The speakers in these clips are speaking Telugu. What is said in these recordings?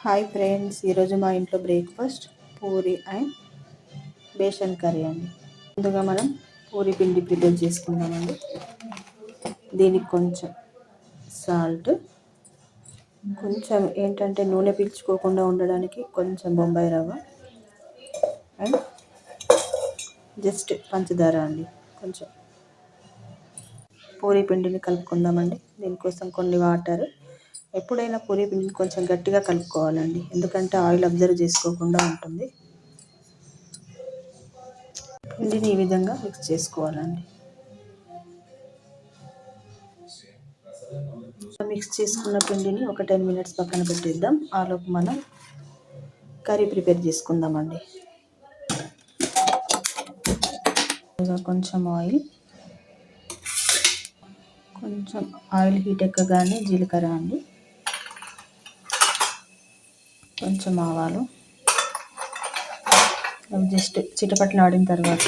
హాయ్ ఫ్రెండ్స్, ఈరోజు మా ఇంట్లో breakfast puri and besan curry అండి. ముందుగా మనం పూరి పిండి ప్రిపేర్ చేసుకుందామండి. దీనికి కొంచెం సాల్ట్, కొంచెం ఏంటంటే నూనె పీల్చుకోకుండా ఉండడానికి కొంచెం బొంబాయి రవ్వ అండ్ జస్ట్ పంచదార అండి. కొంచెం పూరి పిండిని కలుపుకుందామండి. దీనికోసం కొన్ని వాటర్. ఎప్పుడైనా పూరి పిండిని కొంచెం గట్టిగా కలుపుకోవాలండి, ఎందుకంటే ఆయిల్ అబ్జర్వ్ చేసుకోకుండా ఉంటుంది. పిండిని ఈ విధంగా మిక్స్ చేసుకోవాలండి. మిక్స్ చేసుకున్న పిండిని ఒక 10 మినిట్స్ పక్కన పెట్టేద్దాం. ఆలోపు మనం కర్రీ ప్రిపేర్ చేసుకుందామండి. కొంచెం ఆయిల్ హీట్ ఎక్కగానే జీలకర్ర అండి, కొంచెం ఆవాలు జస్ట్ చిటపట్లు ఆడిన తర్వాత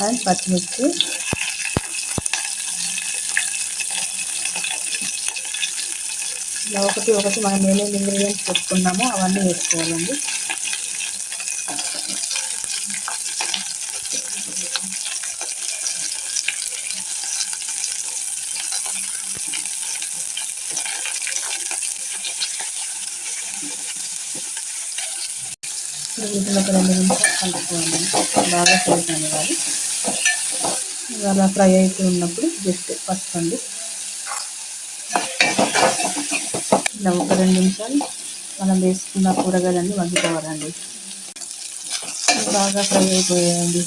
అండ్ పచ్చిమిర్చి, ఒకటి మనం ఏమేమి ఇంగ్రీడియంట్స్ పెట్టుకున్నామో అవన్నీ వేసుకోవాలండి. వీటిలో ఒక 2 నిమిషాలు కలుపుకోవాలండి. బాగా ఫ్రై కానివ్వాలి. అలా ఫ్రై అవుతూ ఉన్నప్పుడు జస్ట్ పసుపు అండి. ఇలా ఒక 2 నిమిషాలు మనం వేసుకున్న కూరగాయలన్నీ మగ్గిపోవాలండి. బాగా ఫ్రై అయిపోయాయండి.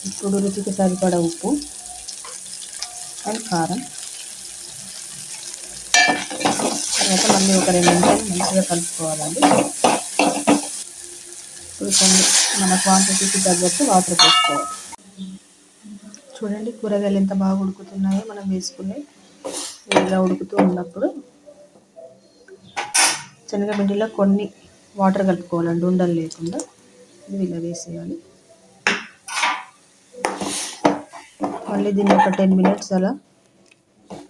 ఇప్పుడు రుచికి సరిపడా ఉప్పు అండ్ కారం, తర్వాత మళ్ళీ ఒక 2 నిమిషాలు మంచిగా కలుపుకోవాలండి. ఇప్పుడు కొన్ని మన క్వాంటిటీకి తగ్గట్టు వాటర్ పోసుకోవాలి. చూడండి కూరగాయలు ఎంత బాగా ఉడుకుతున్నాయో. మనం వేసుకుని ఇలా ఉడుకుతూ ఉన్నప్పుడు శనగపిండిలో కొన్ని వాటర్ కలుపుకోవాలండి, ఉండలు లేకుండా. ఇది ఇలా వేసేయాలి. మళ్ళీ దీన్ని ఒక 10 మినిట్స్ అలా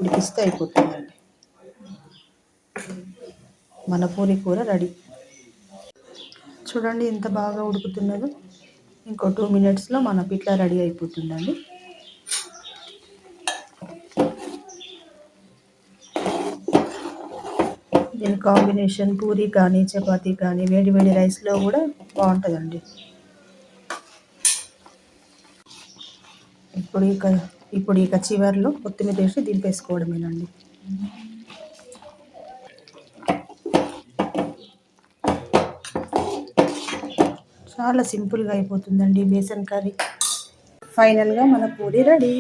ఉడికిస్తే అయిపోతుందండి. మన పూరి కూర రెడీ. చూడండి ఎంత బాగా ఉడుకుతున్నదో. ఇంకో 2 మినిట్స్లో మన పిట్లా రెడీ అయిపోతుందండి. దీని కాంబినేషన్ పూరి కానీ చపాతీ కానీ వేడి వేడి రైస్లో కూడా బాగుంటుందండి. ఇప్పుడు ఇక చివర్లో కొత్తిమీర వేసి దింపేసుకోవడమేనండి. చాలా సింపుల్గా అయిపోతుందండి బేసన్ కర్రీ. ఫైనల్గా మన పూరి రెడీ.